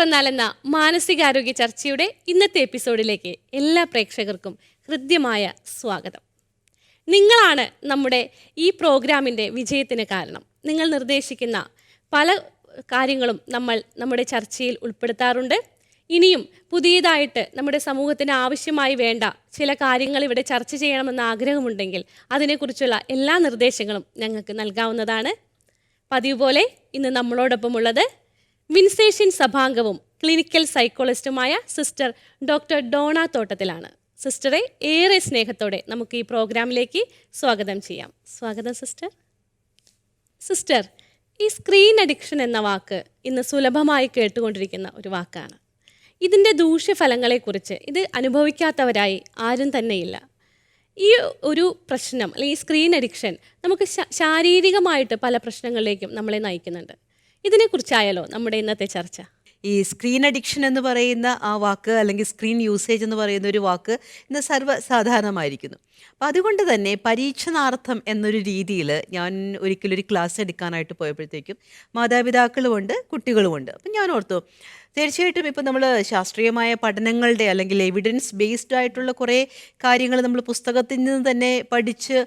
തുറന്നാലെന്ന മാനസികാരോഗ്യ ചർച്ചയുടെ ഇന്നത്തെ എപ്പിസോഡിലേക്ക് എല്ലാ പ്രേക്ഷകർക്കും ഹൃദ്യമായ സ്വാഗതം. നിങ്ങളാണ് നമ്മുടെ ഈ പ്രോഗ്രാമിൻ്റെ വിജയത്തിന് കാരണം. നിങ്ങൾ നിർദ്ദേശിക്കുന്ന പല കാര്യങ്ങളും നമ്മൾ നമ്മുടെ ചർച്ചയിൽ ഉൾപ്പെടുത്താറുണ്ട്. ഇനിയും പുതിയതായിട്ട് നമ്മുടെ സമൂഹത്തിന് ആവശ്യമായി വേണ്ട ചില കാര്യങ്ങൾ ഇവിടെ ചർച്ച ചെയ്യണമെന്ന് ആഗ്രഹമുണ്ടെങ്കിൽ അതിനെക്കുറിച്ചുള്ള എല്ലാ നിർദ്ദേശങ്ങളും ഞങ്ങൾക്ക് നൽകാവുന്നതാണ്. പതിവ് പോലെ ഇന്ന് നമ്മളോടൊപ്പമുള്ളത് വിൻസേഷ്യൻ സഭാംഗവും ക്ലിനിക്കൽ സൈക്കോളജിസ്റ്റുമായ സിസ്റ്റർ ഡോക്ടർ ഡോണ തോട്ടത്തിലാണ്. സിസ്റ്ററെ ഏറെ സ്നേഹത്തോടെ നമുക്ക് ഈ പ്രോഗ്രാമിലേക്ക് സ്വാഗതം ചെയ്യാം. സ്വാഗതം സിസ്റ്റർ. സിസ്റ്റർ, ഈ സ്ക്രീൻ അഡിക്ഷൻ എന്ന വാക്ക് ഇന്ന് സുലഭമായി കേട്ടുകൊണ്ടിരിക്കുന്ന ഒരു വാക്കാണ്. ഇതിൻ്റെ ദൂഷ്യഫലങ്ങളെക്കുറിച്ച് ഇത് അനുഭവിക്കാത്തവരായി ആരും തന്നെയില്ല. ഈ ഒരു പ്രശ്നം അല്ലെങ്കിൽ ഈ സ്ക്രീൻ അഡിക്ഷൻ നമുക്ക് ശാരീരികമായിട്ട് പല പ്രശ്നങ്ങളിലേക്കും നമ്മളെ നയിക്കുന്നുണ്ട്. ഇതിനെക്കുറിച്ചായാലോ നമ്മുടെ ഇന്നത്തെ ചർച്ച? ഈ സ്ക്രീൻ അഡിക്ഷൻ എന്ന് പറയുന്ന ആ വാക്ക് അല്ലെങ്കിൽ സ്ക്രീൻ യൂസേജ് എന്ന് പറയുന്ന ഒരു വാക്ക് ഇന്ന് സർവ്വസാധാരണമായിരിക്കുന്നു. അപ്പോൾ അതുകൊണ്ട് തന്നെ പരീക്ഷണാർത്ഥം എന്നൊരു രീതിയിൽ ഞാൻ ഒരിക്കലൊരു ക്ലാസ് എടുക്കാനായിട്ട് പോയപ്പോഴത്തേക്കും മാതാപിതാക്കളുമുണ്ട് കുട്ടികളുമുണ്ട്. അപ്പം ഞാൻ ഓർത്തു, തീർച്ചയായിട്ടും ഇപ്പോൾ നമ്മൾ ശാസ്ത്രീയമായ പഠനങ്ങളുടെ അല്ലെങ്കിൽ എവിഡൻസ് ബേസ്ഡ് ആയിട്ടുള്ള കുറേ കാര്യങ്ങൾ നമ്മൾ പുസ്തകത്തിൽ നിന്ന് തന്നെ പഠിച്ച്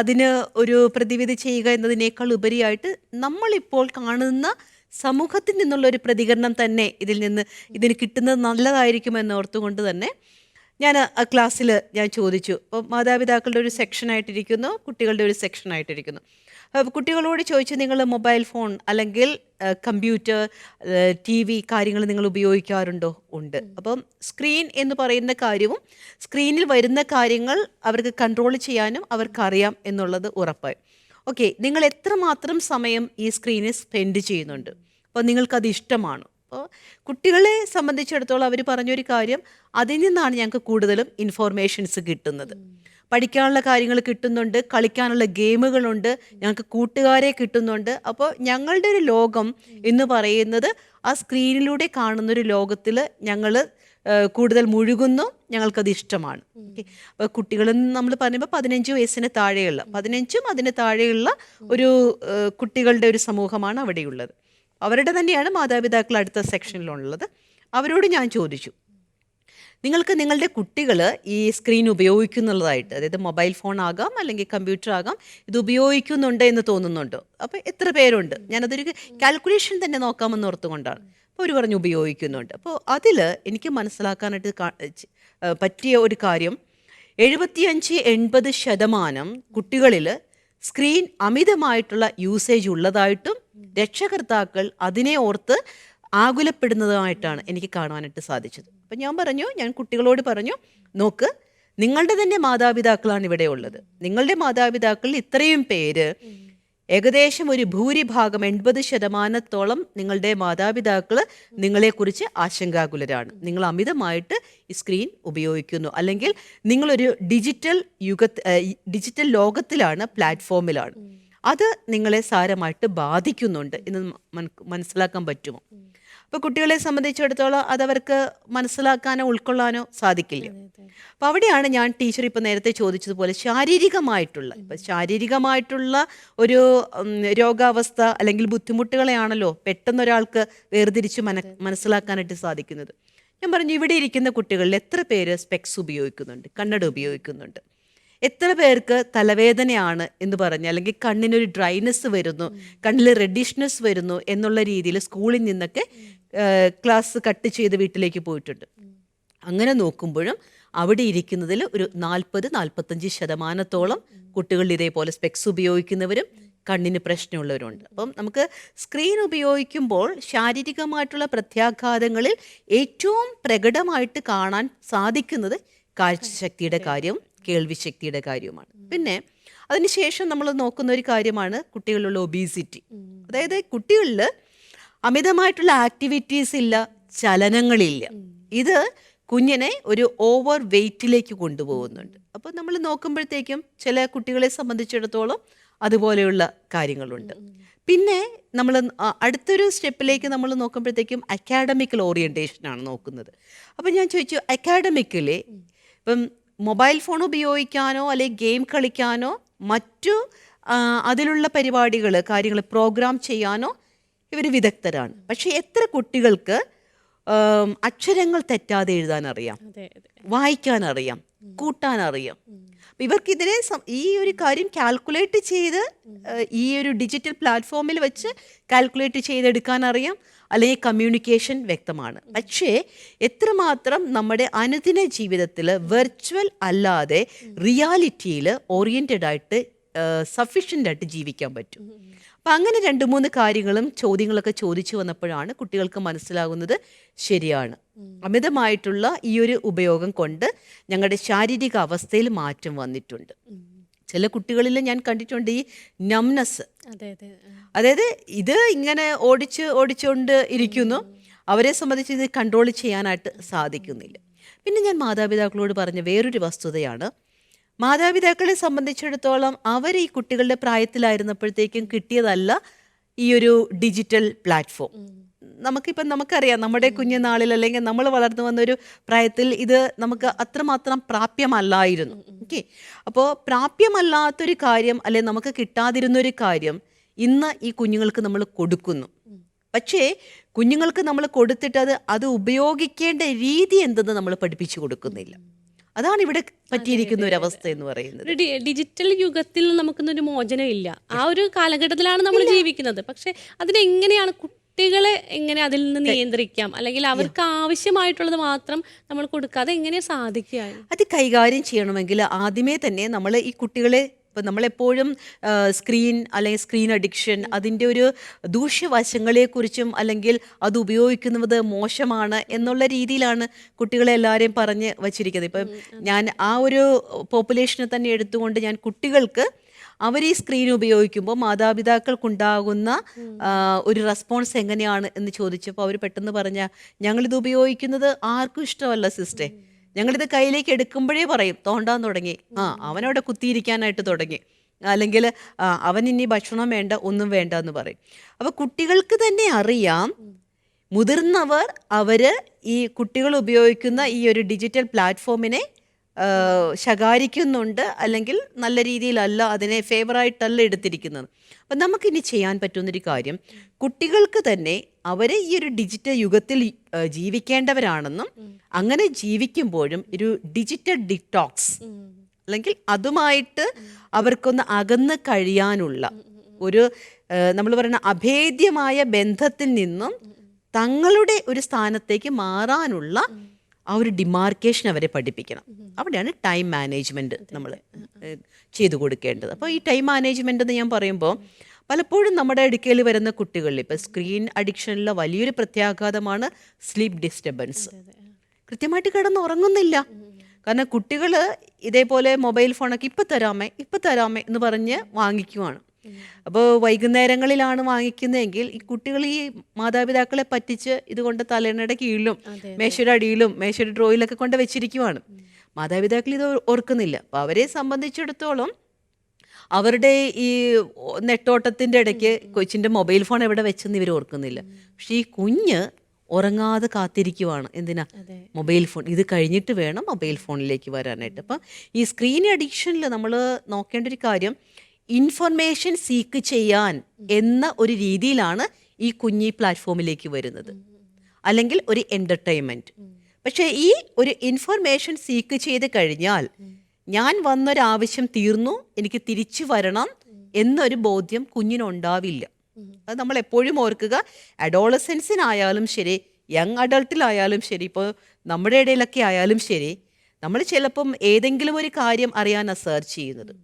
അതിന് ഒരു പ്രതിവിധി ചെയ്യുക എന്നതിനേക്കാൾ ഉപരിയായിട്ട് നമ്മളിപ്പോൾ കാണുന്ന സമൂഹത്തിൽ നിന്നുള്ളൊരു പ്രതികരണം തന്നെ ഇതിന് കിട്ടുന്നത് നല്ലതായിരിക്കുമെന്ന് ഓർത്തുകൊണ്ട് തന്നെ ഞാൻ ആ ക്ലാസ്സിൽ ഞാൻ ചോദിച്ചു. അപ്പോൾ മാതാപിതാക്കളുടെ ഒരു സെക്ഷനായിട്ടിരിക്കുന്നു, കുട്ടികളുടെ ഒരു സെക്ഷനായിട്ടിരിക്കുന്നു. അപ്പോൾ കുട്ടികളോട് ചോദിച്ചു, നിങ്ങൾ മൊബൈൽ ഫോൺ അല്ലെങ്കിൽ കമ്പ്യൂട്ടർ, TV കാര്യങ്ങൾ നിങ്ങൾ ഉപയോഗിക്കാറുണ്ടോ? ഉണ്ട്. അപ്പം സ്ക്രീൻ എന്ന് പറയുന്ന കാര്യവും സ്ക്രീനിൽ വരുന്ന കാര്യങ്ങൾ അവർക്ക് കൺട്രോൾ ചെയ്യാനും അവർക്കറിയാം എന്നുള്ളത് ഉറപ്പായി. ഓക്കെ, നിങ്ങൾ എത്രമാത്രം സമയം ഈ സ്ക്രീനിൽ സ്പെൻഡ് ചെയ്യുന്നുണ്ട്? അപ്പോൾ നിങ്ങൾക്കത് ഇഷ്ടമാണോ? അപ്പോൾ കുട്ടികളെ സംബന്ധിച്ചിടത്തോളം അവർ പറഞ്ഞൊരു കാര്യം, അതിൽ നിന്നാണ് ഞങ്ങൾക്ക് കൂടുതലും ഇൻഫോർമേഷൻസ് കിട്ടുന്നത്. പഠിക്കാനുള്ള കാര്യങ്ങൾ കിട്ടുന്നുണ്ട്, കളിക്കാനുള്ള ഗെയിമുകളുണ്ട്, ഞങ്ങൾക്ക് കൂട്ടുകാരെ കിട്ടുന്നുണ്ട്. അപ്പോൾ ഞങ്ങളുടെ ഒരു ലോകം എന്ന് പറയുന്നത് ആ സ്ക്രീനിലൂടെ കാണുന്നൊരു ലോകത്തിൽ ഞങ്ങൾ കൂടുതൽ മുഴുകുന്നു, ഞങ്ങൾക്കത് ഇഷ്ടമാണ്. ഓക്കെ, അപ്പോൾ കുട്ടികളെന്ന് നമ്മൾ പറയുമ്പോൾ 15 വയസ്സിന് താഴെയുള്ള 15ഉം അതിന് താഴെയുള്ള ഒരു കുട്ടികളുടെ ഒരു സമൂഹമാണ് അവിടെയുള്ളത്. അവരുടെ തന്നെയാണ് മാതാപിതാക്കൾ അടുത്ത സെക്ഷനിലുള്ളത്. അവരോട് ഞാൻ ചോദിച്ചു, നിങ്ങൾക്ക് നിങ്ങളുടെ കുട്ടികൾ ഈ സ്ക്രീൻ ഉപയോഗിക്കുന്നുള്ളതായിട്ട്, അതായത് മൊബൈൽ ഫോൺ ആകാം അല്ലെങ്കിൽ കമ്പ്യൂട്ടർ ആകാം, ഇത് ഉപയോഗിക്കുന്നുണ്ട് എന്ന് തോന്നുന്നുണ്ടോ? അപ്പോൾ എത്ര പേരുണ്ട്? ഞാനതൊരു കാൽക്കുലേഷൻ തന്നെ നോക്കാമെന്ന് ഓർത്തുകൊണ്ടാണ്. അപ്പോൾ അവർ പറഞ്ഞു ഉപയോഗിക്കുന്നുണ്ട്. അപ്പോൾ അതിൽ എനിക്ക് മനസ്സിലാക്കാനായിട്ട് പറ്റിയ ഒരു കാര്യം, 75-80% കുട്ടികളിൽ സ്ക്രീൻ അമിതമായിട്ടുള്ള യൂസേജ് ഉള്ളതായിട്ടും രക്ഷകർത്താക്കൾ അതിനെ ഓർത്ത് ആകുലപ്പെടുന്നതായിട്ടാണ് എനിക്ക് കാണുവാനായിട്ട് സാധിച്ചത്. അപ്പം ഞാൻ കുട്ടികളോട് പറഞ്ഞു, നോക്ക്, നിങ്ങളുടെ തന്നെ മാതാപിതാക്കളാണ് ഇവിടെ ഉള്ളത്. നിങ്ങളുടെ മാതാപിതാക്കളിൽ ഇത്രയും പേര്, ഏകദേശം ഒരു ഭൂരിഭാഗം 80% നിങ്ങളുടെ മാതാപിതാക്കൾ നിങ്ങളെക്കുറിച്ച് ആശങ്കാകുലരാണ്. നിങ്ങൾ അമിതമായിട്ട് ഈ സ്ക്രീൻ ഉപയോഗിക്കുന്നു, അല്ലെങ്കിൽ നിങ്ങളൊരു ഡിജിറ്റൽ ലോകത്തിലാണ്, പ്ലാറ്റ്ഫോമിലാണ്. അത് നിങ്ങളെ സാരമായിട്ട് ബാധിക്കുന്നുണ്ട് എന്ന് മനസ്സിലാക്കാൻ പറ്റുമോ? അപ്പോൾ കുട്ടികളെ സംബന്ധിച്ചിടത്തോളം അതവർക്ക് മനസ്സിലാക്കാനോ ഉൾക്കൊള്ളാനോ സാധിക്കില്ല. അപ്പോൾ അവിടെയാണ് ഞാൻ ടീച്ചർ ഇപ്പോൾ നേരത്തെ ചോദിച്ചതുപോലെ ശാരീരികമായിട്ടുള്ള ഒരു രോഗാവസ്ഥ അല്ലെങ്കിൽ ബുദ്ധിമുട്ടുകളെയാണല്ലോ പെട്ടെന്നൊരാൾക്ക് വേർതിരിച്ച് മനസ്സിലാക്കാനായിട്ട് സാധിക്കുന്നത്. ഞാൻ പറഞ്ഞു, ഇവിടെ ഇരിക്കുന്ന കുട്ടികളിൽ എത്ര പേര് സ്പെക്സ് ഉപയോഗിക്കുന്നുണ്ട്, കണ്ണട ഉപയോഗിക്കുന്നുണ്ട്? എത്ര പേർക്ക് തലവേദനയാണ് എന്ന് പറഞ്ഞ്, അല്ലെങ്കിൽ കണ്ണിനൊരു ഡ്രൈനെസ് വരുന്നു, കണ്ണിൽ റെഡിഷ്നെസ് വരുന്നു എന്നുള്ള രീതിയിൽ സ്കൂളിൽ നിന്നൊക്കെ ക്ലാസ് കട്ട് ചെയ്ത് വീട്ടിലേക്ക് പോയിട്ടുണ്ട്. അങ്ങനെ നോക്കുമ്പോഴും അവിടെ ഇരിക്കുന്നതിൽ ഒരു 40-45% കുട്ടികൾ ഇതേപോലെ സ്പെക്സ് ഉപയോഗിക്കുന്നവരും കണ്ണിന് പ്രശ്നമുള്ളവരുണ്ട്. അപ്പം നമുക്ക് സ്ക്രീൻ ഉപയോഗിക്കുമ്പോൾ ശാരീരികമായിട്ടുള്ള പ്രത്യാഘാതങ്ങളിൽ ഏറ്റവും പ്രകടമായിട്ട് കാണാൻ സാധിക്കുന്നത് കാഴ്ചശക്തിയുടെ കാര്യവും കേൾവിശക്തിയുടെ കാര്യവുമാണ്. പിന്നെ അതിനുശേഷം നമ്മൾ നോക്കുന്ന ഒരു കാര്യമാണ് കുട്ടികളിലുള്ള ഒബീസിറ്റി. അതായത് കുട്ടികളിൽ അമിതമായിട്ടുള്ള ആക്ടിവിറ്റീസ് ഇല്ല, ചലനങ്ങളില്ല. ഇത് കുഞ്ഞിനെ ഒരു ഓവർ വെയ്റ്റിലേക്ക് കൊണ്ടുപോകുന്നുണ്ട്. അപ്പോൾ നമ്മൾ നോക്കുമ്പോഴത്തേക്കും ചില കുട്ടികളെ സംബന്ധിച്ചിടത്തോളം അതുപോലെയുള്ള കാര്യങ്ങളുണ്ട്. പിന്നെ നമ്മൾ അടുത്തൊരു സ്റ്റെപ്പിലേക്ക് നമ്മൾ നോക്കുമ്പോഴത്തേക്കും അക്കാഡമിക്കൽ ഓറിയൻറ്റേഷനാണ് നോക്കുന്നത്. അപ്പോൾ ഞാൻ ചോദിച്ചു, അക്കാഡമിക്കലി ഇപ്പം മൊബൈൽ ഫോൺ ഉപയോഗിക്കാനോ അല്ലെങ്കിൽ ഗെയിം കളിക്കാനോ മറ്റു അതിലുള്ള പരിപാടികൾ കാര്യങ്ങൾ പ്രോഗ്രാം ചെയ്യാനോ ഇവർ വിദഗ്ധരാണ്. പക്ഷേ എത്ര കുട്ടികൾക്ക് അക്ഷരങ്ങൾ തെറ്റാതെ എഴുതാൻ അറിയാം, അതെ അതെ വായിക്കാൻ അറിയാം, കൂട്ടാൻ അറിയാം. അപ്പം ഇവർക്കിതിനെ ഈ ഒരു കാര്യം കാൽക്കുലേറ്റ് ചെയ്ത് ഈ ഒരു ഡിജിറ്റൽ പ്ലാറ്റ്ഫോമിൽ വെച്ച് കാൽക്കുലേറ്റ് ചെയ്തെടുക്കാൻ അറിയാം, അല്ലെങ്കിൽ കമ്മ്യൂണിക്കേഷൻ വ്യക്തമാണ്. പക്ഷേ എത്രമാത്രം നമ്മുടെ അനുദിന ജീവിതത്തിൽ വെർച്വൽ അല്ലാതെ റിയാലിറ്റിയിൽ ഓറിയൻറ്റഡ് ആയിട്ട് സഫിഷ്യൻ്റ് ആയിട്ട് ജീവിക്കാൻ പറ്റും. അപ്പം അങ്ങനെ 2-3 കാര്യങ്ങളും ചോദ്യങ്ങളൊക്കെ ചോദിച്ചു വന്നപ്പോഴാണ് കുട്ടികൾക്ക് മനസ്സിലാകുന്നത് ശരിയാണ്, അമിതമായിട്ടുള്ള ഈ ഒരു ഉപയോഗം കൊണ്ട് ഞങ്ങളുടെ ശാരീരിക അവസ്ഥയിൽ മാറ്റം വന്നിട്ടുണ്ട്. ചില കുട്ടികളിൽ ഞാൻ കണ്ടിട്ടുണ്ട് ഈ നംനെസ്, അതെ അതെ അതായത് ഇത് ഇങ്ങനെ ഓടിച്ചുകൊണ്ട് ഇരിക്കുന്നു, അവരെ സംബന്ധിച്ച് ഇത് കൺട്രോൾ ചെയ്യാനായിട്ട് സാധിക്കുന്നില്ല. പിന്നെ ഞാൻ മാതാപിതാക്കളോട് പറഞ്ഞ വേറൊരു വസ്തുതയാണ്, മാതാപിതാക്കളെ സംബന്ധിച്ചിടത്തോളം അവർ ഈ കുട്ടികളുടെ പ്രായത്തിലായിരുന്നപ്പോഴത്തേക്കും കിട്ടിയതല്ല ഈ ഒരു ഡിജിറ്റൽ പ്ലാറ്റ്ഫോം. നമുക്കറിയാം, നമ്മുടെ കുഞ്ഞുനാളിൽ അല്ലെങ്കിൽ നമ്മൾ വളർന്നു വന്നൊരു പ്രായത്തിൽ ഇത് നമുക്ക് അത്രമാത്രം പ്രാപ്യമല്ലായിരുന്നു. ഓക്കെ, അപ്പോൾ പ്രാപ്യമല്ലാത്തൊരു കാര്യം അല്ലെങ്കിൽ നമുക്ക് കിട്ടാതിരുന്നൊരു കാര്യം ഇന്ന് ഈ കുഞ്ഞുങ്ങൾക്ക് നമ്മൾ കൊടുക്കുന്നു. പക്ഷേ കുഞ്ഞുങ്ങൾക്ക് നമ്മൾ കൊടുത്തിട്ട് അത് ഉപയോഗിക്കേണ്ട രീതി എന്തെന്ന് നമ്മൾ പഠിപ്പിച്ചു കൊടുക്കുന്നില്ല. അതാണ് ഇവിടെ പറ്റിയിരിക്കുന്ന ഒരു അവസ്ഥ എന്ന് പറയുന്നത്. ഡിജിറ്റൽ യുഗത്തിൽ നമുക്കൊന്നൊരു മോചനം ഇല്ല. ആ ഒരു കാലഘട്ടത്തിലാണ് നമ്മൾ ജീവിക്കുന്നത്. പക്ഷെ അതിനെങ്ങനെയാണ് കുട്ടികളെ എങ്ങനെ അതിൽ നിന്ന് നിയന്ത്രിക്കാം, അല്ലെങ്കിൽ അവർക്ക് ആവശ്യമായിട്ടുള്ളത് മാത്രം നമ്മൾ കൊടുക്കാതെ എങ്ങനെ സാധിക്കുക? അത് കൈകാര്യം ചെയ്യണമെങ്കിൽ ആദ്യമേ തന്നെ നമ്മൾ ഈ കുട്ടികളെ, ഇപ്പം നമ്മളെപ്പോഴും സ്ക്രീൻ അല്ലെങ്കിൽ സ്ക്രീൻ അഡിക്ഷൻ, അതിൻ്റെ ഒരു ദൂഷ്യവശങ്ങളെക്കുറിച്ചും അല്ലെങ്കിൽ അത് ഉപയോഗിക്കുന്നത് മോശമാണ് എന്നുള്ള രീതിയിലാണ് കുട്ടികളെ എല്ലാവരെയും പറഞ്ഞ് വച്ചിരിക്കുന്നത്. ഇപ്പം ഞാൻ ആ ഒരു പോപ്പുലേഷനെ തന്നെ എടുത്തുകൊണ്ട് ഞാൻ കുട്ടികൾക്ക് അവർ ഈ സ്ക്രീൻ ഉപയോഗിക്കുമ്പോൾ മാതാപിതാക്കൾക്കുണ്ടാകുന്ന ഒരു റെസ്പോൺസ് എങ്ങനെയാണ് എന്ന് ചോദിച്ചപ്പോൾ അവർ പെട്ടെന്ന് പറഞ്ഞ, ഞങ്ങളിത് ഉപയോഗിക്കുന്നത് ആർക്കും ഇഷ്ടമല്ല സിസ്റ്റേ, ഞങ്ങളിത് കയ്യിലേക്ക് എടുക്കുമ്പോഴേ പറയും തോണ്ടാൻ തുടങ്ങി, അവനവിടെ കുത്തിയിരിക്കാനായിട്ട് തുടങ്ങി, അല്ലെങ്കിൽ അവൻ ഇനി ഭക്ഷണം വേണ്ട, ഒന്നും വേണ്ട എന്ന് പറയും. അപ്പോൾ കുട്ടികൾക്ക് തന്നെ അറിയാം, മുതിർന്നവർ അവർ ഈ കുട്ടികൾ ഉപയോഗിക്കുന്ന ഈ ഒരു ഡിജിറ്റൽ പ്ലാറ്റ്ഫോമിനെ ശകാരിക്കുന്നുണ്ട്, അല്ലെങ്കിൽ നല്ല രീതിയിലല്ല, അതിനെ ഫേവറായിട്ടല്ല എടുത്തിരിക്കുന്നത്. അപ്പം നമുക്കിനി ചെയ്യാൻ പറ്റുന്നൊരു കാര്യം, കുട്ടികൾക്ക് തന്നെ അവർ ഈ ഒരു ഡിജിറ്റൽ യുഗത്തിൽ ജീവിക്കേണ്ടവരാണെന്നും അങ്ങനെ ജീവിക്കുമ്പോഴും ഒരു ഡിജിറ്റൽ ഡിറ്റോക്സ് അല്ലെങ്കിൽ അതുമായിട്ട് അവർക്കൊന്ന് അകന്ന് കഴിയാനുള്ള ഒരു നമ്മൾ പറയുന്ന അഭേദ്യമായ ബന്ധത്തിൽ നിന്നും തങ്ങളുടെ ഒരു സ്ഥാനത്തേക്ക് മാറാനുള്ള ആ ഒരു ഡിമാർക്കേഷൻ അവരെ പഠിപ്പിക്കണം. അവിടെയാണ് ടൈം മാനേജ്മെൻറ്റ് നമ്മൾ ചെയ്തു കൊടുക്കേണ്ടത്. അപ്പോൾ ഈ ടൈം മാനേജ്മെൻ്റ് എന്ന് ഞാൻ പറയുമ്പോൾ പലപ്പോഴും നമ്മുടെ അടുക്കൽ വരുന്ന കുട്ടികളിൽ ഇപ്പോൾ സ്ക്രീൻ അഡിക്ഷനിലെ വലിയൊരു പ്രത്യാഘാതമാണ് സ്ലീപ്പ് ഡിസ്റ്റർബൻസ്. കൃത്യമായിട്ട് കിടന്ന് ഉറങ്ങുന്നില്ല. കാരണം കുട്ടികൾ ഇതേപോലെ മൊബൈൽ ഫോണൊക്കെ ഇപ്പം തരാമേ എന്ന് പറഞ്ഞ് വാങ്ങിക്കുവാണ്. അപ്പോൾ വൈകുന്നേരങ്ങളിലാണ് വാങ്ങിക്കുന്നതെങ്കിൽ ഈ കുട്ടികൾ ഈ മാതാപിതാക്കളെ പറ്റിച്ച് ഇതുകൊണ്ട് തലേണയുടെ കീഴിലും മേശയുടെ അടിയിലും മേശയുടെ ഡ്രോയിലൊക്കെ കൊണ്ട് വെച്ചിരിക്കുവാണ്. മാതാപിതാക്കൾ ഇത് ഓർക്കുന്നില്ല. അപ്പോൾ അവരെ സംബന്ധിച്ചിടത്തോളം അവരുടെ ഈ നെട്ടോട്ടത്തിൻ്റെ ഇടയ്ക്ക് കൊച്ചിൻ്റെ മൊബൈൽ ഫോൺ എവിടെ വെച്ചെന്ന് ഇവർ ഓർക്കുന്നില്ല. പക്ഷേ ഈ കുഞ്ഞ് ഉറങ്ങാതെ കാത്തിരിക്കുവാണ്. എന്തിനാ? മൊബൈൽ ഫോൺ, ഇത് കഴിഞ്ഞിട്ട് വേണം മൊബൈൽ ഫോണിലേക്ക് വരാനായിട്ട്. അപ്പം ഈ സ്ക്രീൻ അഡിക്ഷനിൽ നമ്മൾ നോക്കേണ്ട ഒരു കാര്യം, ഇൻഫർമേഷൻ സീക്ക് ചെയ്യാൻ എന്ന ഒരു രീതിയിലാണ് ഈ കുഞ്ഞി പ്ലാറ്റ്ഫോമിലേക്ക് വരുന്നത്, അല്ലെങ്കിൽ ഒരു എൻ്റർടൈൻമെൻറ്റ്. പക്ഷേ ഈ ഒരു ഇൻഫർമേഷൻ സീക്ക് ചെയ്ത് കഴിഞ്ഞാൽ ഞാൻ വന്നൊരാവശ്യം തീർന്നു, എനിക്ക് തിരിച്ചു വരണം എന്നൊരു ബോധ്യം കുഞ്ഞിനുണ്ടാവില്ല. അത് നമ്മൾ എപ്പോഴും ഓർക്കുക. അഡോളസെൻസിനായാലും ശരി, യങ് അഡൾട്ടിലായാലും ശരി, ഇപ്പോൾ നമ്മുടെ ഇടയിലൊക്കെ ആയാലും ശരി, നമ്മൾ ചിലപ്പം ഏതെങ്കിലും ഒരു കാര്യം അറിയാനാണ് സെർച്ച് ചെയ്യുന്നത്.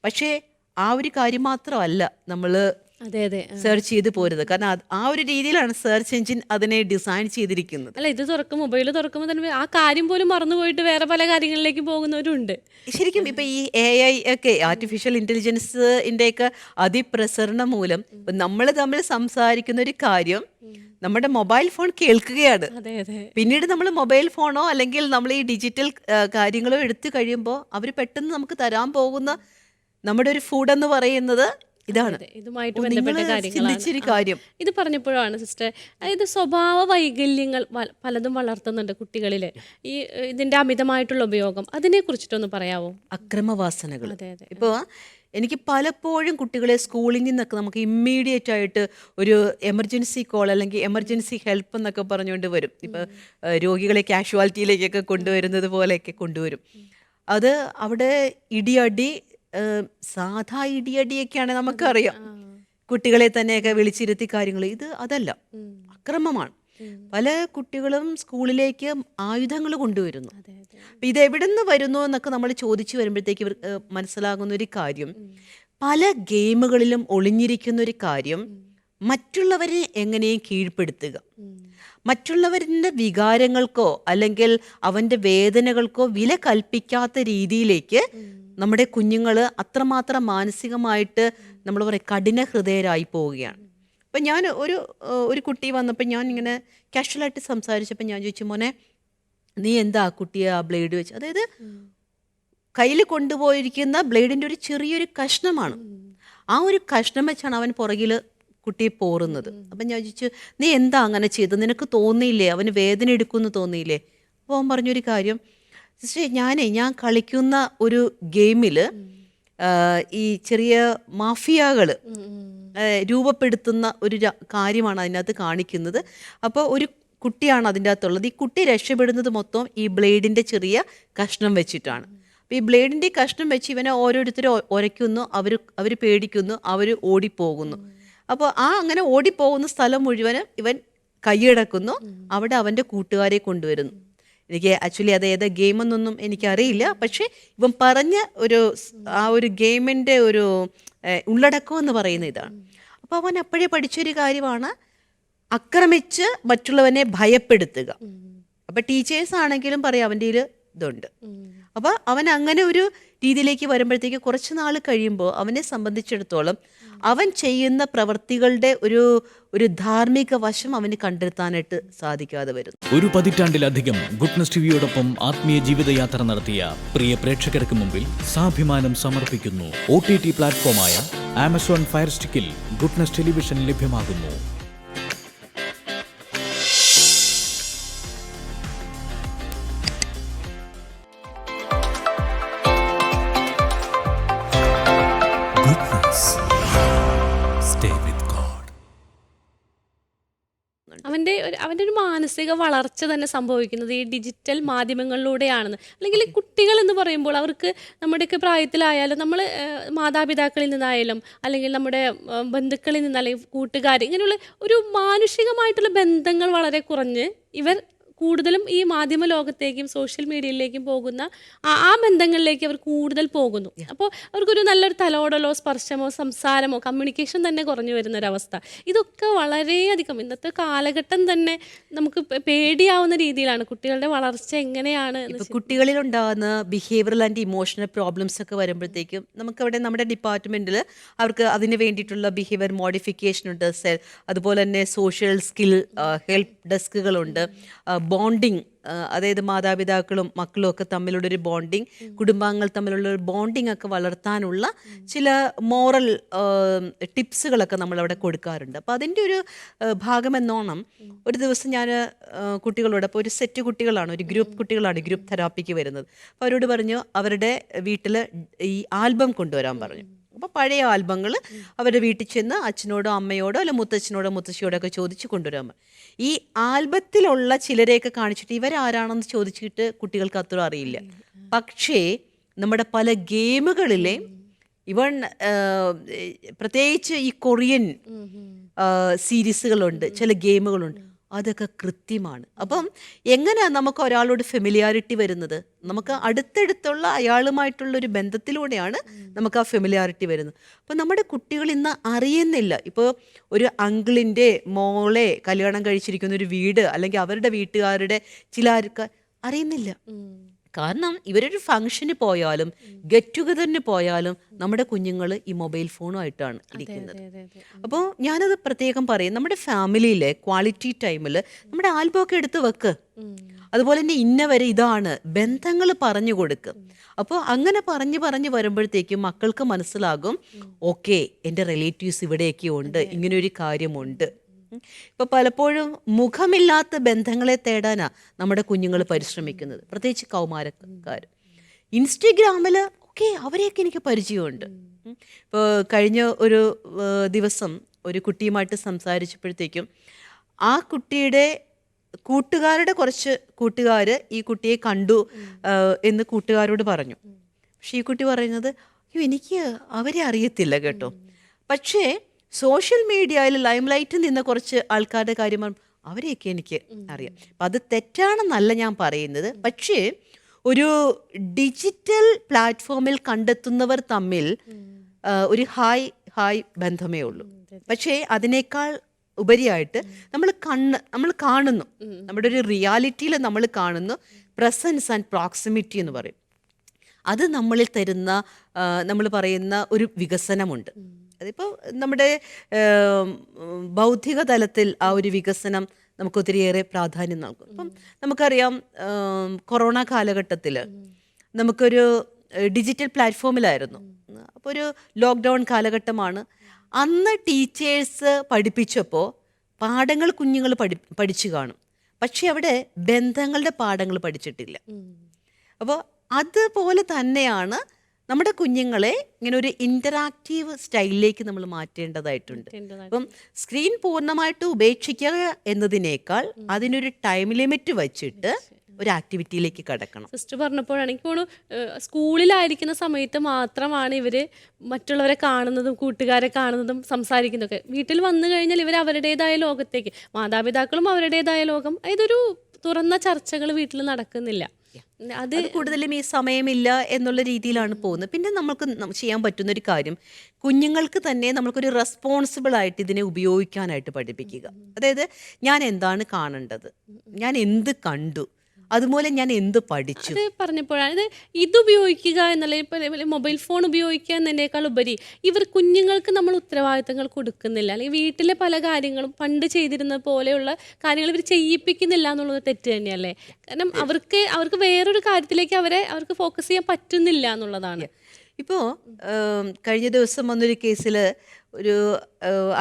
പക്ഷേ ആ ഒരു കാര്യം മാത്രമല്ല നമ്മൾ സെർച്ച് ചെയ്ത് പോരുത്. കാരണം ആ ഒരു രീതിയിലാണ് സെർച്ച് എഞ്ചിൻ അതിനെ ഡിസൈൻ ചെയ്തിരിക്കുന്നത്. അല്ല, ഇത് മൊബൈൽ തുറക്കുമ്പോൾ തന്നെ ആ കാര്യം പോലും മറന്നുപോയിട്ട് വേറെ പല കാര്യങ്ങളിലേക്ക് പോകുന്നവരുണ്ട്. ശരിക്കും ഇപ്പം ഈ AI ഒക്കെ, ആർട്ടിഫിഷ്യൽ ഇൻ്റലിജൻസിൻ്റെയൊക്കെ അതിപ്രസരണം മൂലം നമ്മൾ തമ്മിൽ സംസാരിക്കുന്ന ഒരു കാര്യം നമ്മുടെ മൊബൈൽ ഫോൺ കേൾക്കുകയാണ്. പിന്നീട് നമ്മൾ മൊബൈൽ ഫോണോ അല്ലെങ്കിൽ നമ്മൾ ഈ ഡിജിറ്റൽ കാര്യങ്ങളോ എടുത്തു കഴിയുമ്പോൾ അവർ പെട്ടെന്ന് നമുക്ക് തരാൻ പോകുന്ന നമ്മുടെ ഒരു ഫുഡ് എന്ന് പറയുന്നത് ഇതാണ്. ഇതുമായിട്ട് ബന്ധപ്പെട്ട കാര്യം ഇത് പറഞ്ഞപ്പോഴാണ് സിസ്റ്റർ, അതായത് സ്വഭാവ വൈകല്യങ്ങൾ പലതും വളർത്തുന്നുണ്ട് കുട്ടികളിൽ ഈ ഇതിന്റെ അമിതമായിട്ടുള്ള ഉപയോഗം. അതിനെ കുറിച്ചിട്ടൊന്ന് പറയാവോ? അക്രമവാസനകൾ. ഇപ്പോൾ എനിക്ക് പലപ്പോഴും കുട്ടികളെ സ്കൂളിൽ നിന്നൊക്കെ നമുക്ക് ഇമ്മീഡിയറ്റ് ആയിട്ട് ഒരു എമർജൻസി കോൾ അല്ലെങ്കിൽ എമർജൻസി ഹെൽപ്പ് എന്നൊക്കെ പറഞ്ഞുകൊണ്ട് വരും. ഇപ്പോൾ രോഗികളെ കാഷ്വാലിറ്റിയിലേക്കൊക്കെ കൊണ്ടുവരുന്നത് പോലെയൊക്കെ കൊണ്ടുവരും. അത് അവിടെ ഇടിയടി, സാധാ ഇടിയടിയൊക്കെയാണ് നമുക്കറിയാം. കുട്ടികളെ തന്നെയൊക്കെ വിളിച്ചിരുത്തി കാര്യങ്ങൾ, ഇത് അതല്ല, അക്രമമാണ്. പല കുട്ടികളും സ്കൂളിലേക്ക് ആയുധങ്ങൾ കൊണ്ടുവരുന്നു. അപ്പം ഇതെവിടെ നിന്ന് വരുന്നു എന്നൊക്കെ നമ്മൾ ചോദിച്ചു വരുമ്പോഴത്തേക്ക് ഇവർ മനസ്സിലാകുന്ന ഒരു കാര്യം, പല ഗെയിമുകളിലും ഒളിഞ്ഞിരിക്കുന്ന ഒരു കാര്യം മറ്റുള്ളവരെ എങ്ങനെയും കീഴ്പ്പെടുത്തുക, മറ്റുള്ളവരുടെ വികാരങ്ങൾക്കോ അല്ലെങ്കിൽ അവൻ്റെ വേദനകൾക്കോ വില കൽപ്പിക്കാത്ത രീതിയിലേക്ക് നമ്മുടെ കുഞ്ഞുങ്ങൾ അത്രമാത്രം മാനസികമായിട്ട് നമ്മൾ പറയും കഠിന ഹൃദയരായി പോവുകയാണ്. അപ്പം ഞാൻ ഒരു കുട്ടി വന്നപ്പോൾ ഞാൻ ഇങ്ങനെ കാഷ്വലായിട്ട് സംസാരിച്ചപ്പോൾ ഞാൻ ചോദിച്ചു, മോനെ നീ എന്താ കുട്ടിയെ ആ ബ്ലേഡ് വെച്ച്, അതായത് കയ്യിൽ കൊണ്ടുപോയിരിക്കുന്ന ബ്ലേഡിൻ്റെ ഒരു ചെറിയൊരു കഷ്ണമാണ്, ആ ഒരു കഷ്ണം വെച്ചാണ് അവൻ പുറകിൽ കുട്ടിയെ പോറുന്നത്. അപ്പം ഞാൻ ചോദിച്ചു, നീ എന്താ അങ്ങനെ ചെയ്തത്, നിനക്ക് തോന്നിയില്ലേ, അവന് വേദന എടുക്കുമെന്ന് തോന്നിയില്ലേ? അപ്പോൾ അവൻ പറഞ്ഞൊരു കാര്യം, സിസ്റ്റർ ഞാൻ കളിക്കുന്ന ഒരു ഗെയിമിൽ ഈ ചെറിയ മാഫിയകൾ രൂപപ്പെടുത്തുന്ന ഒരു കാര്യമാണ് അതിനകത്ത് കാണിക്കുന്നത്. അപ്പോൾ ഒരു കുട്ടിയാണ് അതിൻ്റെ അകത്തുള്ളത്. ഈ കുട്ടി രക്ഷപ്പെടുന്നത് മൊത്തം ഈ ബ്ലേഡിൻ്റെ ചെറിയ കഷ്ണം വെച്ചിട്ടാണ്. അപ്പോൾ ഈ ബ്ലേഡിൻ്റെ കഷ്ണം വെച്ച് ഇവനെ ഓരോരുത്തരും ഉരയ്ക്കുന്നു, അവർ പേടിക്കുന്നു, അവർ ഓടിപ്പോകുന്നു. അപ്പോൾ അങ്ങനെ ഓടിപ്പോകുന്ന സ്ഥലം മുഴുവനും ഇവൻ കൈയടക്കുന്നു, അവിടെ അവൻ്റെ കൂട്ടുകാരെ കൊണ്ടുവരുന്നു. എനിക്ക് ആക്ച്വലി അത് ഏതാ ഗെയിമെന്നൊന്നും എനിക്കറിയില്ല, പക്ഷേ ഇവൻ പറഞ്ഞ ആ ഒരു ഗെയിമിൻ്റെ ഒരു ഉള്ളടക്കം എന്ന് പറയുന്ന ഇതാണ്. അപ്പോൾ അവൻ അപ്പോഴേ പഠിച്ചൊരു കാര്യമാണ് ആക്രമിച്ച് മറ്റുള്ളവനെ ഭയപ്പെടുത്തുക. അപ്പോൾ ടീച്ചേഴ്സ് ആണെങ്കിലും പറയാം അവൻ്റെ ഇതുണ്ട്. അപ്പോൾ അവൻ അങ്ങനെ ഒരു രീതിയിലേക്ക് വരുമ്പോഴത്തേക്ക് കുറച്ച് നാൾ കഴിയുമ്പോൾ അവനെ സംബന്ധിച്ചിടത്തോളം അവൻ ചെയ്യുന്ന പ്രവൃത്തികളുടെ ഒരു ധാർമ്മിക വശം അവന് കണ്ടെത്താനായിട്ട് സാധിക്കാതെ വരുന്നു. ഒരു പതിറ്റാണ്ടിലധികം ഗുഡ്നസ് ടിവിയോടൊപ്പം ആത്മീയ ജീവിതയാത്ര നടത്തിയ പ്രിയ പ്രേക്ഷകർക്ക് മുമ്പിൽ സാഭിമാനം സമർപ്പിക്കുന്നു. OTT പ്ലാറ്റ്ഫോമായ ആമസോൺ ഫയർ സ്റ്റിക്കിൽ ഗുഡ്നസ് ടെലിവിഷൻ ലഭ്യമാകുന്നു. അവൻ്റെ ഒരു മാനസിക വളർച്ച തന്നെ സംഭവിക്കുന്നത് ഈ ഡിജിറ്റൽ മാധ്യമങ്ങളിലൂടെയാണെന്ന്. അല്ലെങ്കിൽ കുട്ടികൾ എന്ന് പറയുമ്പോൾ അവർക്ക് നമ്മുടെയൊക്കെ പ്രായത്തിലായാലും നമ്മൾ മാതാപിതാക്കളിൽ നിന്നായാലും അല്ലെങ്കിൽ നമ്മുടെ ബന്ധുക്കളിൽ നിന്ന് അല്ലെങ്കിൽ കൂട്ടുകാർ, ഇങ്ങനെയുള്ള ഒരു മാനുഷികമായിട്ടുള്ള ബന്ധങ്ങൾ വളരെ കുറഞ്ഞ് ഇവർ കൂടുതലും ഈ മാധ്യമ ലോകത്തേക്കും സോഷ്യൽ മീഡിയയിലേക്കും പോകുന്ന ആ ബന്ധങ്ങളിലേക്ക് അവർ കൂടുതൽ പോകുന്നു. അപ്പോൾ അവർക്കൊരു നല്ലൊരു തലോടലോ സ്പർശമോ സംസാരമോ കമ്മ്യൂണിക്കേഷൻ തന്നെ കുറഞ്ഞു വരുന്നൊരവസ്ഥ. ഇതൊക്കെ വളരെയധികം ഇന്നത്തെ കാലഘട്ടം തന്നെ നമുക്ക് പേടിയാവുന്ന രീതിയിലാണ്. കുട്ടികളുടെ വളർച്ച എങ്ങനെയാണ് ഇപ്പോൾ കുട്ടികളിലുണ്ടാകുന്ന ബിഹേവിയറൽ ആൻഡ് ഇമോഷണൽ പ്രോബ്ലംസ് ഒക്കെ വരുമ്പോഴത്തേക്കും നമുക്കവിടെ നമ്മുടെ ഡിപ്പാർട്ട്മെൻറ്റിൽ അവർക്ക് അതിന് വേണ്ടിയിട്ടുള്ള ബിഹേവിയർ മോഡിഫിക്കേഷൻ ഉണ്ട്, അതുപോലെ തന്നെ സോഷ്യൽ സ്കിൽ ഹെൽപ്പ് ഡെസ്കുകളുണ്ട്, ബോണ്ടിങ്, അതായത് മാതാപിതാക്കളും മക്കളും ഒക്കെ തമ്മിലുള്ളൊരു ബോണ്ടിങ്, കുടുംബാംഗങ്ങൾ തമ്മിലുള്ളൊരു ബോണ്ടിങ് ഒക്കെ വളർത്താനുള്ള ചില മോറൽ ടിപ്സുകളൊക്കെ നമ്മളവിടെ കൊടുക്കാറുണ്ട്. അപ്പോൾ അതിൻ്റെ ഒരു ഭാഗമെന്നോണം ഒരു ദിവസം ഞാൻ കുട്ടികളോട്, അപ്പോൾ ഒരു സെറ്റ് കുട്ടികളാണ്, ഒരു ഗ്രൂപ്പ് കുട്ടികളാണ് ഗ്രൂപ്പ് തെറാപ്പിക്ക് വരുന്നത്. അപ്പോൾ അവരോട് പറഞ്ഞു അവരുടെ വീട്ടിൽ ഈ ആൽബം കൊണ്ടുവരാൻ പറഞ്ഞു. അപ്പോൾ പഴയ ആൽബങ്ങൾ അവരുടെ വീട്ടിൽ ചെന്ന് അച്ഛനോടോ അമ്മയോടോ അല്ല മുത്തച്ഛനോടോ മുത്തശ്ശിയോടോ ഒക്കെ ചോദിച്ച് കൊണ്ടുവരാൻ. ഈ ആൽബത്തിലുള്ള ചിലരെയൊക്കെ കാണിച്ചിട്ട് ഇവരാരാണെന്ന് ചോദിച്ചിട്ട് കുട്ടികൾക്ക് അത്ര അറിയില്ല. പക്ഷേ നമ്മുടെ പല ഗെയിമുകളിലെ ഇവൺ പ്രത്യേകിച്ച് ഈ കൊറിയൻ സീരീസുകളുണ്ട്, ചില ഗെയിമുകളുണ്ട്, അതൊക്കെ കൃത്യമാണ്. അപ്പം എങ്ങനെയാണ് നമുക്ക് ഒരാളോട് ഫെമിലിയാരിറ്റി വരുന്നത്? നമുക്ക് അടുത്തടുത്തുള്ള അയാളുമായിട്ടുള്ളൊരു ബന്ധത്തിലൂടെയാണ് നമുക്ക് ആ ഫെമിലിയാരിറ്റി വരുന്നത്. അപ്പം നമ്മുടെ കുട്ടികൾ ഇന്ന് അറിയുന്നില്ല. ഇപ്പോൾ ഒരു അങ്കിളിൻ്റെ മോളെ കല്യാണം കഴിച്ചിരിക്കുന്ന ഒരു വീട് അല്ലെങ്കിൽ അവരുടെ വീട്ടുകാരുടെ ചില ആൾക്കാർ അറിയുന്നില്ല. കാരണം ഇവരൊരു ഫംഗ്ഷന് പോയാലും ഗെറ്റ് ടുഗദറിന് പോയാലും നമ്മുടെ കുഞ്ഞുങ്ങൾ ഈ മൊബൈൽ ഫോണുമായിട്ടാണ് ഇരിക്കുന്നത്. അപ്പോൾ ഞാനത് പ്രത്യേകം പറയും, നമ്മുടെ ഫാമിലിയിലെ ക്വാളിറ്റി ടൈമിൽ നമ്മുടെ ആൽബമൊക്കെ എടുത്ത് വെക്ക്. അതുപോലെ തന്നെ ഇന്നവരെ ഇതാണ് ബന്ധങ്ങൾ പറഞ്ഞു കൊടുക്കും. അപ്പോൾ അങ്ങനെ പറഞ്ഞു വരുമ്പോഴത്തേക്കും മക്കൾക്ക് മനസ്സിലാകും, ഓക്കെ എൻ്റെ റിലേറ്റീവ്സ് ഇവിടെയൊക്കെ ഉണ്ട്, ഇങ്ങനെയൊരു കാര്യമുണ്ട്. ഇപ്പോൾ പലപ്പോഴും മുഖമില്ലാത്ത ബന്ധങ്ങളെ തേടാനാണ് നമ്മുടെ കുഞ്ഞുങ്ങൾ പരിശ്രമിക്കുന്നത്, പ്രത്യേകിച്ച് കൗമാരക്കാർ. ഇൻസ്റ്റഗ്രാമിൽ ഒക്കെ അവരെയൊക്കെ എനിക്ക് പരിചയമുണ്ട്. ഇപ്പോൾ കഴിഞ്ഞ ഒരു ദിവസം ഒരു കുട്ടിയുമായിട്ട് സംസാരിച്ചപ്പോഴത്തേക്കും ആ കുട്ടിയുടെ കൂട്ടുകാരുടെ കുറച്ച് കൂട്ടുകാർ ഈ കുട്ടിയെ കണ്ടു എന്ന് കൂട്ടുകാരോട് പറഞ്ഞു. പക്ഷെ ഈ കുട്ടി പറയുന്നത്, അയ്യോ എനിക്ക് അവരെ അറിയത്തില്ല കേട്ടോ, പക്ഷേ സോഷ്യൽ മീഡിയയിൽ ലൈം ലൈറ്റിൽ നിന്ന കുറച്ച് ആൾക്കാരുടെ കാര്യം അവരെയൊക്കെ എനിക്ക് അറിയാം. അപ്പം അത് തെറ്റാണെന്നല്ല ഞാൻ പറയുന്നത്, പക്ഷേ ഒരു ഡിജിറ്റൽ പ്ലാറ്റ്ഫോമിൽ കണ്ടെത്തുന്നവർ തമ്മിൽ ഒരു ഹായ് ബന്ധമേ ഉള്ളൂ. പക്ഷേ അതിനേക്കാൾ ഉപരിയായിട്ട് നമ്മൾ കാണുന്നു, നമ്മുടെ ഒരു റിയാലിറ്റിയിൽ നമ്മൾ കാണുന്നു പ്രസൻസ് ആൻഡ് പ്രോക്സിമിറ്റി എന്ന് പറയും. അത് നമ്മളിൽ തരുന്ന നമ്മൾ പറയുന്ന ഒരു വികസനമുണ്ട്. അതിപ്പോൾ നമ്മുടെ ബൗദ്ധിക തലത്തിൽ ആ ഒരു വികസനം നമുക്ക് ഒത്തിരിയേറെ പ്രാധാന്യം നൽകും. ഇപ്പം നമുക്കറിയാം, കൊറോണ കാലഘട്ടത്തിൽ നമുക്കൊരു ഡിജിറ്റൽ പ്ലാറ്റ്ഫോമിലായിരുന്നു. അപ്പോൾ ഒരു ലോക്ക്ഡൗൺ കാലഘട്ടമാണ്. അന്ന് ടീച്ചേഴ്സ് പഠിപ്പിച്ചപ്പോൾ പാഠങ്ങൾ കുഞ്ഞുങ്ങൾ പഠിച്ചു കാണും, പക്ഷെ അവിടെ ബന്ധങ്ങളുടെ പാഠങ്ങൾ പഠിച്ചിട്ടില്ല. അപ്പോൾ അതുപോലെ തന്നെയാണ് നമ്മുടെ കുഞ്ഞുങ്ങളെ ഇങ്ങനെ ഒരു ഇൻ്ററാക്റ്റീവ് സ്റ്റൈലിലേക്ക് നമ്മൾ മാറ്റേണ്ടതായിട്ടുണ്ട്. അപ്പം സ്ക്രീൻ പൂർണ്ണമായിട്ട് ഉപേക്ഷിക്കുക എന്നതിനേക്കാൾ അതിനൊരു ടൈം ലിമിറ്റ് വച്ചിട്ട് ഒരു ആക്ടിവിറ്റിയിലേക്ക് കടക്കണം. സിസ്റ്റർ പറഞ്ഞപ്പോഴാണ് എനിക്ക് തോന്നുന്നു സ്കൂളിലായിരിക്കുന്ന സമയത്ത് മാത്രമാണ് ഇവർ മറ്റുള്ളവരെ കാണുന്നതും കൂട്ടുകാരെ കാണുന്നതും സംസാരിക്കുന്നതൊക്കെ. വീട്ടിൽ വന്നു കഴിഞ്ഞാൽ ഇവർ അവരുടേതായ ലോകത്തേക്ക്, മാതാപിതാക്കളും അവരുടേതായ ലോകം, ഇതൊരു തുറന്ന ചർച്ചകൾ വീട്ടിൽ നടക്കുന്നില്ല. അത് കൂടുതലും ഈ സമയമില്ല എന്നുള്ള രീതിയിലാണ് പോകുന്നത്. പിന്നെ നമുക്ക് ചെയ്യാൻ പറ്റുന്ന ഒരു കാര്യം, കുഞ്ഞുങ്ങൾക്ക് തന്നെ നമുക്കൊരു റെസ്പോൺസിബിൾ ആയിട്ട് ഇതിനെ ഉപയോഗിക്കാനായിട്ട് പഠിപ്പിക്കുക. അതായത് ഞാൻ എന്താണ് കാണേണ്ടത്, ഞാൻ എന്ത് കണ്ടു, അതുപോലെ ഞാൻ എന്ത് പഠിച്ചു. അത് പറഞ്ഞപ്പോഴാണ് ഇത് ഉപയോഗിക്കുക എന്നുള്ള, ഇപ്പോൾ മൊബൈൽ ഫോൺ ഉപയോഗിക്കുക എന്നതിനേക്കാൾ ഉപരി ഇവർ കുഞ്ഞുങ്ങൾക്ക് നമ്മൾ ഉത്തരവാദിത്തങ്ങൾ കൊടുക്കുന്നില്ല, അല്ലെങ്കിൽ വീട്ടിലെ പല കാര്യങ്ങളും പണ്ട് ചെയ്തിരുന്ന പോലെയുള്ള കാര്യങ്ങൾ ഇവർ ചെയ്യിപ്പിക്കുന്നില്ല എന്നുള്ളത് തെറ്റ് തന്നെയല്ലേ? കാരണം അവർക്ക് വേറൊരു കാര്യത്തിലേക്ക് അവർക്ക് ഫോക്കസ് ചെയ്യാൻ പറ്റുന്നില്ല എന്നുള്ളതാണ്. ഇപ്പോൾ കഴിഞ്ഞ ദിവസം വന്നൊരു കേസിൽ ഒരു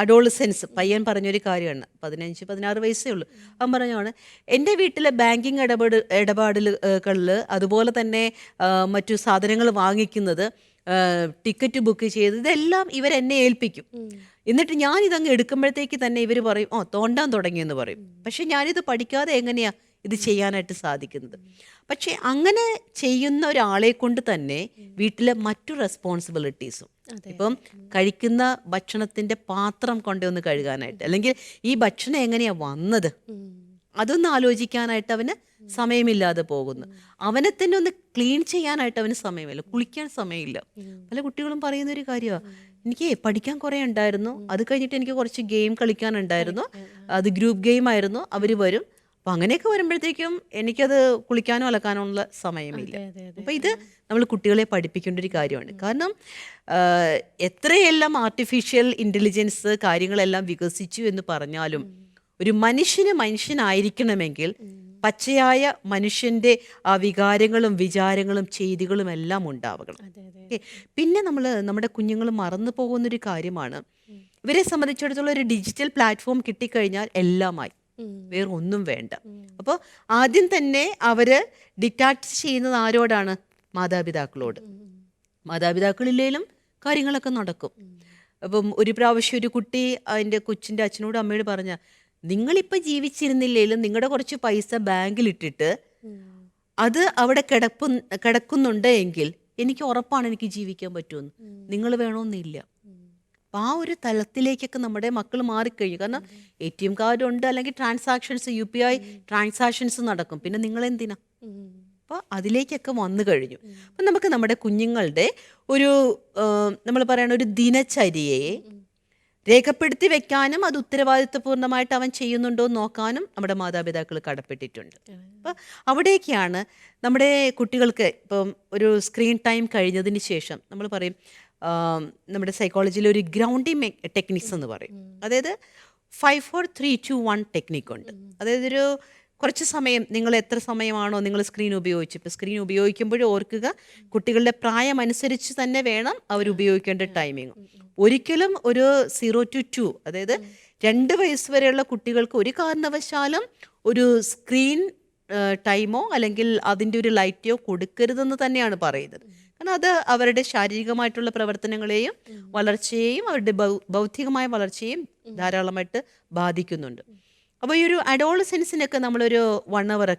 അഡോളസെൻസ് പയ്യൻ പറഞ്ഞൊരു കാര്യമാണ്. 15-16 വയസ്സേ ഉള്ളൂ. അവൻ പറഞ്ഞാണ്, എൻ്റെ വീട്ടിലെ ബാങ്കിങ് ഇടപാടുകളിൽ അതുപോലെ തന്നെ മറ്റു സാധനങ്ങൾ വാങ്ങിക്കുന്നത്, ടിക്കറ്റ് ബുക്ക് ചെയ്ത് ഇതെല്ലാം ഇവരെന്നെ ഏൽപ്പിക്കും. എന്നിട്ട് ഞാനിതങ്ങ് എടുക്കുമ്പോഴത്തേക്ക് തന്നെ ഇവർ പറയും, തോണ്ടാൻ തുടങ്ങിയെന്ന് പറയും. പക്ഷെ ഞാനിത് പഠിക്കാതെ എങ്ങനെയാ ഇത് ചെയ്യാനായിട്ട് സാധിക്കുന്നത്? പക്ഷേ അങ്ങനെ ചെയ്യുന്ന ഒരാളെ കൊണ്ട് തന്നെ വീട്ടിലെ മറ്റു റെസ്പോൺസിബിലിറ്റീസും, ഇപ്പം കഴിക്കുന്ന ഭക്ഷണത്തിൻ്റെ പാത്രം കൊണ്ടൊന്ന് കഴുകാനായിട്ട്, അല്ലെങ്കിൽ ഈ ഭക്ഷണം എങ്ങനെയാണ് വന്നത് അതൊന്ന് ആലോചിക്കാനായിട്ട് അവന് സമയമില്ലാതെ പോകുന്നു. അവനെ തന്നെ ഒന്ന് ക്ലീൻ ചെയ്യാനായിട്ട് അവന് സമയമില്ല, കുളിക്കാൻ സമയമില്ല. പല കുട്ടികളും പറയുന്നൊരു കാര്യമാണ്, എനിക്ക് പഠിക്കാൻ കുറേ ഉണ്ടായിരുന്നു, അത് കഴിഞ്ഞിട്ട് എനിക്ക് കുറച്ച് ഗെയിം കളിക്കാനുണ്ടായിരുന്നു, അത് ഗ്രൂപ്പ് ഗെയിം ആയിരുന്നു, അവർ വരും. അപ്പം അങ്ങനെയൊക്കെ വരുമ്പോഴത്തേക്കും എനിക്കത് കുളിക്കാനോ അലക്കാനോ ഉള്ള സമയമില്ല. അപ്പം ഇത് നമ്മൾ കുട്ടികളെ പഠിപ്പിക്കേണ്ട ഒരു കാര്യമാണ്. കാരണം എത്രയെല്ലാം ആർട്ടിഫിഷ്യൽ ഇൻ്റലിജൻസ് കാര്യങ്ങളെല്ലാം വികസിച്ചു എന്ന് പറഞ്ഞാലും ഒരു മനുഷ്യനായിരിക്കണമെങ്കിൽ പച്ചയായ മനുഷ്യൻ്റെ ആ വികാരങ്ങളും വിചാരങ്ങളും ചെയ്തികളും എല്ലാം ഉണ്ടാവണം. പിന്നെ നമ്മുടെ കുഞ്ഞുങ്ങൾ മറന്നു പോകുന്നൊരു കാര്യമാണ്, ഇവരെ സംബന്ധിച്ചിടത്തോളം ഒരു ഡിജിറ്റൽ പ്ലാറ്റ്ഫോം കിട്ടിക്കഴിഞ്ഞാൽ എല്ലാമായി, വേറെ ഒന്നും വേണ്ട. അപ്പോൾ ആദ്യം തന്നെ അവര് ഡിറ്റാച്ച് ചെയ്യുന്നത് ആരോടാണ്? മാതാപിതാക്കളോട്. മാതാപിതാക്കളില്ലേലും കാര്യങ്ങളൊക്കെ നടക്കും. അപ്പം ഒരു പ്രാവശ്യം ഒരു കുട്ടി അതിൻ്റെ കൊച്ചിൻ്റെ അച്ഛനോട് അമ്മയോട് പറഞ്ഞ, നിങ്ങളിപ്പോൾ ജീവിച്ചിരുന്നില്ലേലും നിങ്ങളുടെ കുറച്ച് പൈസ ബാങ്കിലിട്ടിട്ട് അത് അവിടെ കിടക്കുന്നുണ്ട് എങ്കിൽ എനിക്ക് ഉറപ്പാണ് എനിക്ക് ജീവിക്കാൻ പറ്റുമെന്ന്, നിങ്ങൾ വേണമെന്നില്ല. അപ്പം ആ ഒരു തലത്തിലേക്കൊക്കെ നമ്മുടെ മക്കൾ മാറിക്കഴിഞ്ഞു. കാരണം ATM കാർഡുണ്ട്, അല്ലെങ്കിൽ ട്രാൻസാക്ഷൻസ് UPI ട്രാൻസാക്ഷൻസ് നടക്കും, പിന്നെ നിങ്ങളെന്തിനാ? അപ്പോൾ അതിലേക്കൊക്കെ വന്നു കഴിഞ്ഞു. അപ്പം നമുക്ക് നമ്മുടെ കുഞ്ഞുങ്ങളുടെ ഒരു നമ്മൾ പറയണ ഒരു ദിനചര്യയെ രേഖപ്പെടുത്തി വെക്കാനും അത് ഉത്തരവാദിത്വപൂർണ്ണമായിട്ട് അവൻ ചെയ്യുന്നുണ്ടോ എന്ന് നോക്കാനും നമ്മുടെ മാതാപിതാക്കൾ കടപ്പെട്ടിട്ടുണ്ട്. അപ്പോൾ അവിടേക്കാണ് നമ്മുടെ കുട്ടികൾക്ക് ഇപ്പം ഒരു സ്ക്രീൻ ടൈം കഴിഞ്ഞതിന് ശേഷം നമ്മൾ പറയും, നമ്മുടെ സൈക്കോളജിയിൽ ഒരു ഗ്രൗണ്ടിങ് ടെക്നിക്സ് എന്ന് പറയും. അതായത് 5-4-3-2-1 ടെക്നിക്കുണ്ട്. അതായത് ഒരു കുറച്ച് സമയം, നിങ്ങൾ എത്ര സമയമാണോ നിങ്ങൾ സ്ക്രീൻ ഉപയോഗിച്ച്, ഇപ്പോൾ സ്ക്രീൻ ഉപയോഗിക്കുമ്പോഴും ഓർക്കുക, കുട്ടികളുടെ പ്രായം അനുസരിച്ച് തന്നെ വേണം അവർ ഉപയോഗിക്കേണ്ട ടൈമിങ്. ഒരിക്കലും ഒരു 0 to 2, അതായത് 2 വയസ്സ് വരെയുള്ള കുട്ടികൾക്ക് ഒരു കാരണവശാലും ഒരു സ്ക്രീൻ ടൈമോ അല്ലെങ്കിൽ അതിൻ്റെ ഒരു ലൈറ്റോ കൊടുക്കരുതെന്ന് തന്നെയാണ് പറയുന്നത്. കാരണം അത് അവരുടെ ശാരീരികമായിട്ടുള്ള പ്രവർത്തനങ്ങളെയും വളർച്ചയെയും അവരുടെ ബൗദ്ധികമായ വളർച്ചയെയും ധാരാളമായിട്ട് ബാധിക്കുന്നുണ്ട്. അപ്പോൾ ഈ ഒരു അഡോളസെൻസിനൊക്കെ നമ്മളൊരു 1 hour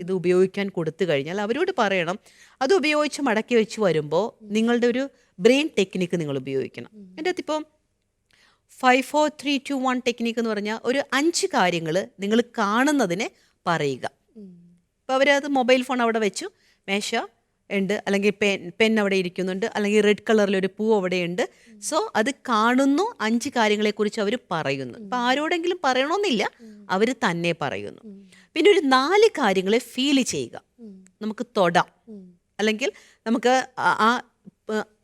ഇത് ഉപയോഗിക്കാൻ കൊടുത്തു കഴിഞ്ഞാൽ അവരോട് പറയണം, അത് ഉപയോഗിച്ച് മടക്കി വെച്ച് വരുമ്പോൾ നിങ്ങളുടെ ഒരു ബ്രെയിൻ ടെക്നിക്ക് നിങ്ങൾ ഉപയോഗിക്കണം. എൻ്റെ അകത്തിപ്പം 5 4 3 2 1 ടെക്നിക്ക് എന്ന് പറഞ്ഞാൽ ഒരു 5 കാര്യങ്ങൾ നിങ്ങൾ കാണുന്നതിനെ പറയുക. അപ്പോൾ അവരത് മൊബൈൽ ഫോൺ അവിടെ വെച്ചു, മേശ ഉണ്ട്, അല്ലെങ്കിൽ പെൻ അവിടെ ഇരിക്കുന്നുണ്ട്, അല്ലെങ്കിൽ റെഡ് കളറിലൊരു പൂ അവിടെയുണ്ട്. സോ അത് കാണുന്നു, 5 കാര്യങ്ങളെക്കുറിച്ച് അവർ പറയുന്നു. അപ്പം ആരോടെങ്കിലും പറയണമെന്നില്ല, അവർ തന്നെ പറയുന്നു. പിന്നെ ഒരു 4 കാര്യങ്ങളെ ഫീൽ ചെയ്യുക. നമുക്ക് തൊടാം, അല്ലെങ്കിൽ നമുക്ക് ആ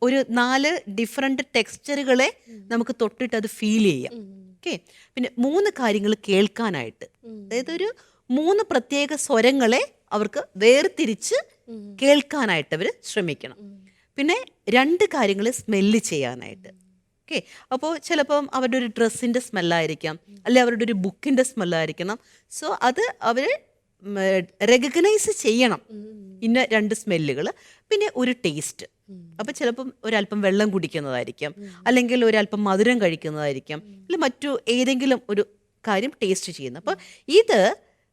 ഒരു 4 ഡിഫറെൻ്റ് ടെക്സ്ചറുകളെ നമുക്ക് തൊട്ടിട്ട് അത് ഫീൽ ചെയ്യാം. ഓക്കെ. പിന്നെ 3 കാര്യങ്ങൾ കേൾക്കാനായിട്ട്, അതായത് ഒരു 3 പ്രത്യേക സ്വരങ്ങളെ അവർക്ക് വേർതിരിച്ച് കേൾക്കാനായിട്ട് അവർ ശ്രമിക്കണം. പിന്നെ 2 കാര്യങ്ങൾ സ്മെല്ല് ചെയ്യാനായിട്ട്. ഓക്കെ. അപ്പോൾ ചിലപ്പം അവരുടെ ഒരു ഡ്രസ്സിൻ്റെ സ്മെല്ലായിരിക്കാം, അല്ലെ അവരുടെ ഒരു ബുക്കിൻ്റെ സ്മെല്ലായിരിക്കണം. സോ അത് അവർ റെക്കഗ്നൈസ് ചെയ്യണം, ഇന്ന 2 സ്മെല്ലുകൾ. പിന്നെ ഒരു ടേസ്റ്റ്. അപ്പം ചിലപ്പം ഒരല്പം വെള്ളം കുടിക്കുന്നതായിരിക്കാം, അല്ലെങ്കിൽ ഒരല്പം മധുരം കഴിക്കുന്നതായിരിക്കാം, അല്ലെങ്കിൽ മറ്റു ഏതെങ്കിലും ഒരു കാര്യം ടേസ്റ്റ് ചെയ്യുന്നത്. അപ്പോൾ ഇത്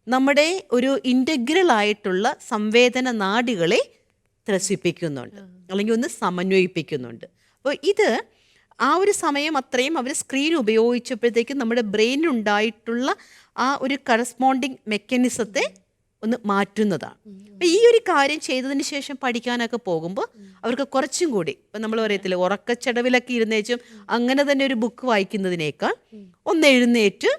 നമ്മുടെ ഒരു ഇൻ്റഗ്രൽ ആയിട്ടുള്ള സംവേദന നാഡികളെ ത്രസിപ്പിക്കുന്നുണ്ട്, അല്ലെങ്കിൽ ഒന്ന് സമന്വയിപ്പിക്കുന്നുണ്ട്. അപ്പോൾ ഇത് ആ ഒരു സമയം അത്രയും അവർ സ്ക്രീൻ ഉപയോഗിച്ചപ്പോഴത്തേക്കും നമ്മുടെ ബ്രെയിനുണ്ടായിട്ടുള്ള ആ ഒരു കറസ്പോണ്ടിങ് മെക്കാനിസത്തെ ഒന്ന് മാറ്റുന്നതാണ്. അപ്പം ഈ ഒരു കാര്യം ചെയ്തതിന് ശേഷം പഠിക്കാനൊക്കെ പോകുമ്പോൾ അവർക്ക് കുറച്ചും കൂടി, ഇപ്പം നമ്മൾ പറയത്തില്ല ഉറക്കച്ചടവിലൊക്കെ ഇരുന്നേച്ചും അങ്ങനെ തന്നെ ഒരു ബുക്ക് വായിക്കുന്നതിനേക്കാൾ ഒന്ന് എഴുന്നേറ്റ്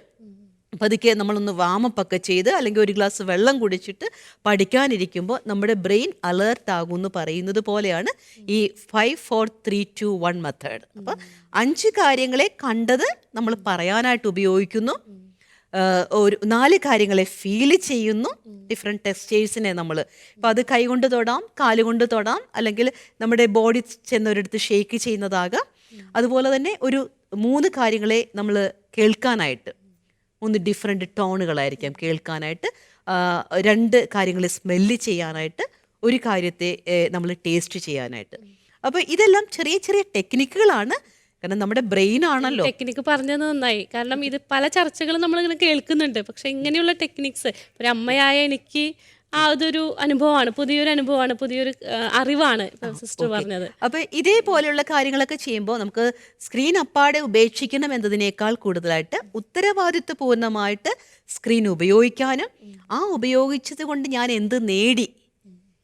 പതുക്കെ നമ്മളൊന്ന് വാമപ്പൊക്കെ ചെയ്ത്, അല്ലെങ്കിൽ ഒരു ഗ്ലാസ് വെള്ളം കുടിച്ചിട്ട് പഠിക്കാനിരിക്കുമ്പോൾ നമ്മുടെ ബ്രെയിൻ അലേർട്ട് ആകും എന്ന് പറയുന്നത് പോലെയാണ് ഈ 5 4 3 2 1 മെത്തേഡ്. അപ്പോൾ 5 കാര്യങ്ങളെ കണ്ടത് നമ്മൾ പറയാനായിട്ട് ഉപയോഗിക്കുന്നു, ഒരു 4 കാര്യങ്ങളെ ഫീൽ ചെയ്യുന്നു, ഡിഫറെൻറ്റ് ടെക്സ്റ്റേഴ്സിനെ നമ്മൾ ഇപ്പോൾ അത് കൈകൊണ്ട് തൊടാം, കാലുകൊണ്ട് തൊടാം, അല്ലെങ്കിൽ നമ്മുടെ ബോഡി ചെന്നൊരിടത്ത് ഷേക്ക് ചെയ്യുന്നതാകാം. അതുപോലെ തന്നെ ഒരു 3 കാര്യങ്ങളെ നമ്മൾ കേൾക്കാനായിട്ട്, 3 ഡിഫറെൻറ്റ് ടോണുകളായിരിക്കാം കേൾക്കാനായിട്ട്, 2 കാര്യങ്ങളെ സ്മെല്ല് ചെയ്യാനായിട്ട്, ഒരു കാര്യത്തെ നമ്മൾ ടേസ്റ്റ് ചെയ്യാനായിട്ട്. അപ്പോൾ ഇതെല്ലാം ചെറിയ ചെറിയ ടെക്നിക്കുകളാണ്, കാരണം നമ്മുടെ ബ്രെയിൻ ആണല്ലോ. ടെക്നിക്ക് പറഞ്ഞത് നന്നായി. കാരണം ഇത് പല ചർച്ചകളും നമ്മളിങ്ങനെ കേൾക്കുന്നുണ്ട്, പക്ഷെ ഇങ്ങനെയുള്ള ടെക്നിക്സ് ഒരു അമ്മയായ എനിക്ക് അതൊരു അനുഭവമാണ്, പുതിയൊരു അനുഭവമാണ്, പുതിയൊരു അറിവാണ് സിസ്റ്റർ പറഞ്ഞത്. അപ്പോൾ ഇതേപോലെയുള്ള കാര്യങ്ങളൊക്കെ ചെയ്യുമ്പോൾ നമുക്ക് സ്ക്രീൻ അപ്പാടെ ഉപേക്ഷിക്കണം എന്നതിനേക്കാൾ കൂടുതലായിട്ട് ഉത്തരവാദിത്വപൂർണ്ണമായിട്ട് സ്ക്രീൻ ഉപയോഗിക്കാനും, ആ ഉപയോഗിച്ചത് കൊണ്ട് ഞാൻ എന്ത് നേടി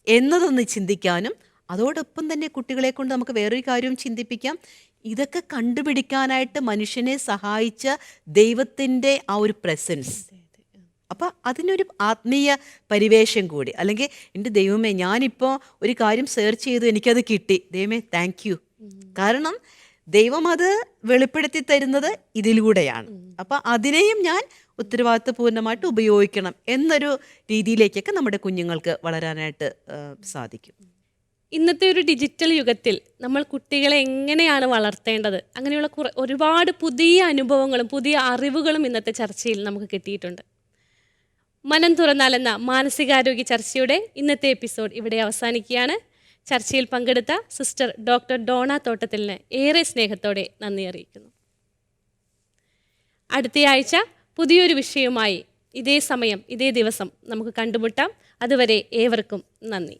എന്നതൊന്ന് ചിന്തിക്കാനും, അതോടൊപ്പം തന്നെ കുട്ടികളെ കൊണ്ട് നമുക്ക് വേറൊരു കാര്യവും ചിന്തിപ്പിക്കാം. ഇതൊക്കെ കണ്ടുപിടിക്കാനായിട്ട് മനുഷ്യനെ സഹായിച്ച ദൈവത്തിൻ്റെ ആ ഒരു പ്രസൻസ്, അപ്പം അതിനൊരു ആത്മീയ പരിവേഷം കൂടി, അല്ലെങ്കിൽ എൻ്റെ ദൈവമേ ഞാനിപ്പോൾ ഒരു കാര്യം സെർച്ച് ചെയ്തു എനിക്കത് കിട്ടി, ദൈവമേ താങ്ക് യു. കാരണം ദൈവം അത് വെളിപ്പെടുത്തി തരുന്നത് ഇതിലൂടെയാണ്. അപ്പം അതിനെയും ഞാൻ ഉത്തരവാദിത്വപൂർണ്ണമായിട്ട് ഉപയോഗിക്കണം എന്നൊരു രീതിയിലേക്കൊക്കെ നമ്മുടെ കുഞ്ഞുങ്ങൾക്ക് വളരാനായിട്ട് സാധിക്കും. ഇന്നത്തെ ഒരു ഡിജിറ്റൽ യുഗത്തിൽ നമ്മൾ കുട്ടികളെ എങ്ങനെയാണ് വളർത്തേണ്ടത്, അങ്ങനെയുള്ള ഒരുപാട് പുതിയ അനുഭവങ്ങളും പുതിയ അറിവുകളും ഇന്നത്തെ ചർച്ചയിൽ നമുക്ക് കിട്ടിയിട്ടുണ്ട്. മനം തുറന്നാലെന്ന മാനസികാരോഗ്യ ചർച്ചയുടെ ഇന്നത്തെ എപ്പിസോഡ് ഇവിടെ അവസാനിക്കുകയാണ്. ചർച്ചയിൽ പങ്കെടുത്ത സിസ്റ്റർ ഡോക്ടർ ഡോണ തോട്ടത്തിലിന് ഏറെ സ്നേഹത്തോടെ നന്ദി അറിയിക്കുന്നു. അടുത്തയാഴ്ച പുതിയൊരു വിഷയവുമായി ഇതേ സമയം ഇതേ ദിവസം നമുക്ക് കണ്ടുമുട്ടാം. അതുവരെ ഏവർക്കും നന്ദി.